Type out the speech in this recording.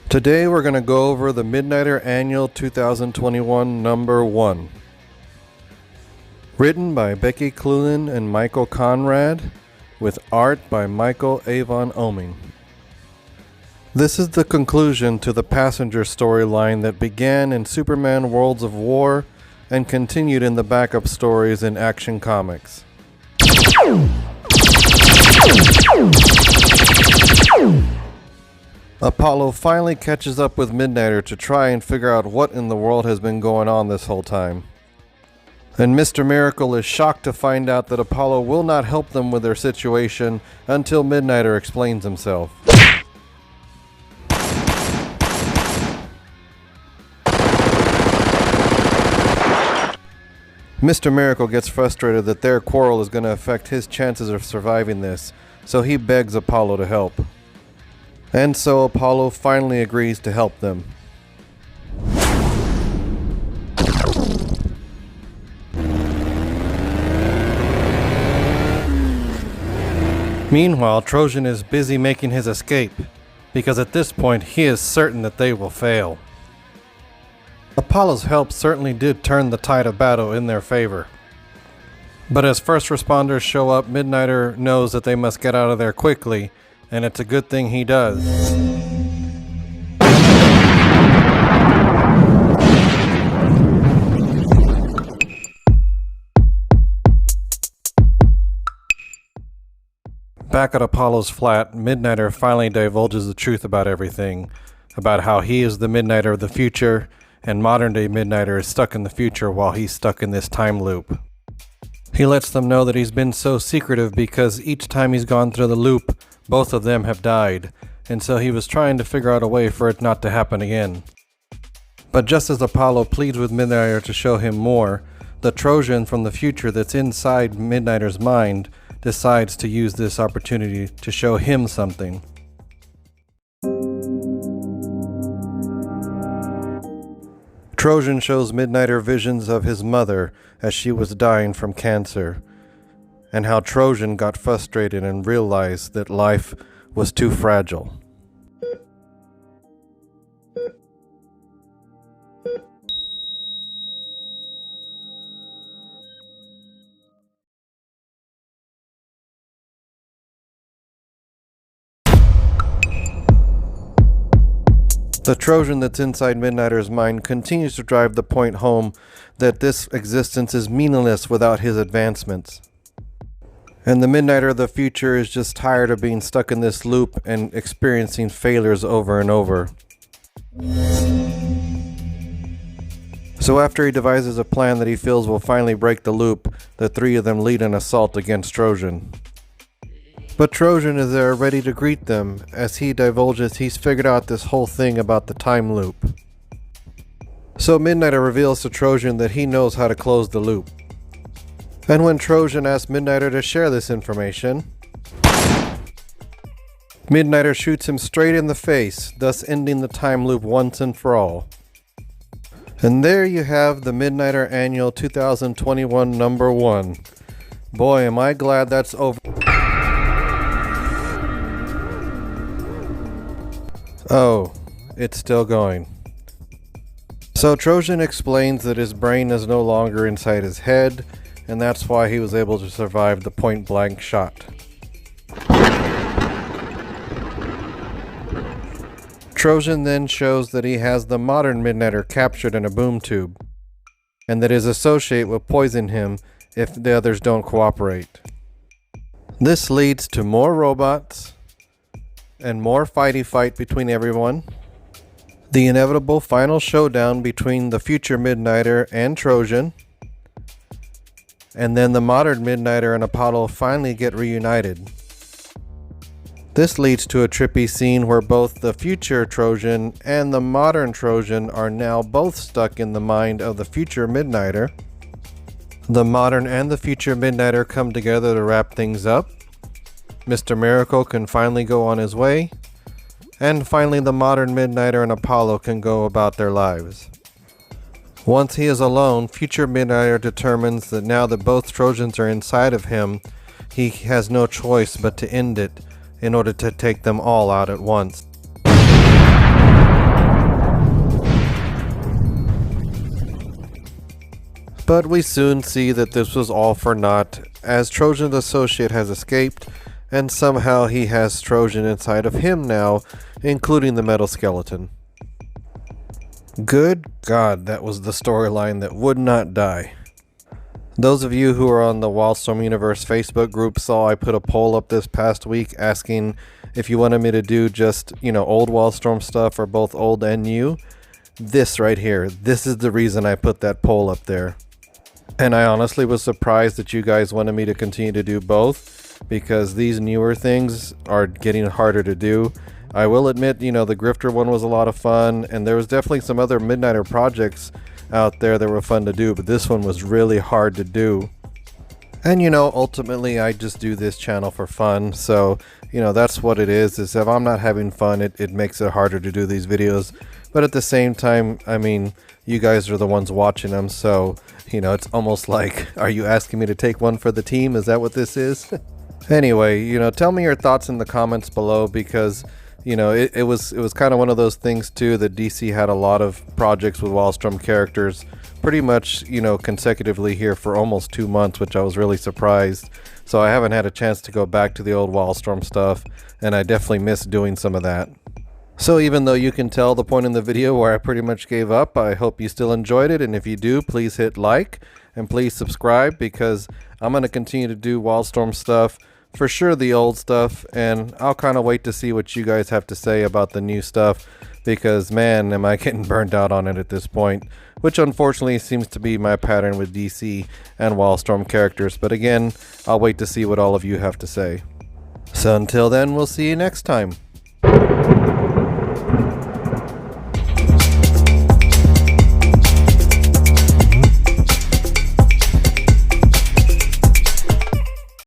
Today we're going to go over the Midnighter Annual 2021 number 1. Written by Becky Cloonan and Michael Conrad, with art by Michael Avon Oming. This is the conclusion to the Passenger storyline that began in Superman Worlds of War and continued in the backup stories in Action Comics. Apollo finally catches up with Midnighter to try and figure out what in the world has been going on this whole time. And Mr. Miracle is shocked to find out that Apollo will not help them with their situation until Midnighter explains himself. Mr. Miracle gets frustrated that their quarrel is going to affect his chances of surviving this, so he begs Apollo to help. And so Apollo finally agrees to help them. Meanwhile, Trojan is busy making his escape, because at this point he is certain that they will fail. Apollo's help certainly did turn the tide of battle in their favor. But as first responders show up, Midnighter knows that they must get out of there quickly, and it's a good thing he does. Back at Apollo's flat, Midnighter finally divulges the truth about everything, about how he is the Midnighter of the future, and modern-day Midnighter is stuck in the future while he's stuck in this time loop. He lets them know that he's been so secretive because each time he's gone through the loop, both of them have died, and so he was trying to figure out a way for it not to happen again. But just as Apollo pleads with Midnighter to show him more, the Trojan from the future that's inside Midnighter's mind decides to use this opportunity to show him something. Trojan shows Midnighter visions of his mother as she was dying from cancer, and how Trojan got frustrated and realized that life was too fragile. The Trojan that's inside Midnighter's mind continues to drive the point home that this existence is meaningless without his advancements. And the Midnighter of the future is just tired of being stuck in this loop and experiencing failures over and over. So after he devises a plan that he feels will finally break the loop, the three of them lead an assault against Trojan. But Trojan is there ready to greet them as he divulges he's figured out this whole thing about the time loop. So Midnighter reveals to Trojan that he knows how to close the loop. And when Trojan asks Midnighter to share this information, Midnighter shoots him straight in the face, thus ending the time loop once and for all. And there you have the Midnighter Annual 2021 number 1. Boy, am I glad that's over. Oh, it's still going. So Trojan explains that his brain is no longer inside his head, and that's why he was able to survive the point-blank shot. Trojan then shows that he has the modern Midnighter captured in a boom tube, and that his associate will poison him if the others don't cooperate. This leads to more robots, and more fighty fight between everyone, the inevitable final showdown between the future Midnighter and Trojan, and then the modern Midnighter and Apollo finally get reunited. This leads to a trippy scene where both the future Trojan and the modern Trojan are now both stuck in the mind of the future Midnighter. The modern and the future Midnighter come together to wrap things up. Mr. Miracle can finally go on his way, and finally the modern Midnighter and Apollo can go about their lives. Once he is alone, future Midnighter determines that now that both Trojans are inside of him, he has no choice but to end it in order to take them all out at once. But we soon see that this was all for naught, as Trojan's associate has escaped, and somehow he has Trojan inside of him now, including the metal skeleton. Good God, that was the storyline that would not die. Those of you who are on the Wildstorm Universe Facebook group saw I put a poll up this past week asking if you wanted me to do just, old Wildstorm stuff or both old and new. This right here, this is the reason I put that poll up there. And I honestly was surprised that you guys wanted me to continue to do both, because these newer things are getting harder to do. I will admit, the Grifter one was a lot of fun, and there was definitely some other Midnighter projects out there that were fun to do, but this one was really hard to do. And ultimately I just do this channel for fun, so that's what it is if I'm not having fun, it makes it harder to do these videos. But at the same time, I mean, you guys are the ones watching them, so it's almost like, are you asking me to take one for the team? Is that what this is? Anyway, tell me your thoughts in the comments below, because it was kind of one of those things too that DC had a lot of projects with Wildstorm characters pretty much, consecutively here for almost 2 months, which I was really surprised. So I haven't had a chance to go back to the old Wildstorm stuff, and I definitely miss doing some of that. So even though you can tell the point in the video where I pretty much gave up, I hope you still enjoyed it, and if you do, please hit like, and please subscribe, because I'm going to continue to do Wildstorm stuff, for sure the old stuff, and I'll kind of wait to see what you guys have to say about the new stuff, because man, am I getting burned out on it at this point, which unfortunately seems to be my pattern with DC and Wildstorm characters. But again, I'll wait to see what all of you have to say. So until then, we'll see you next time.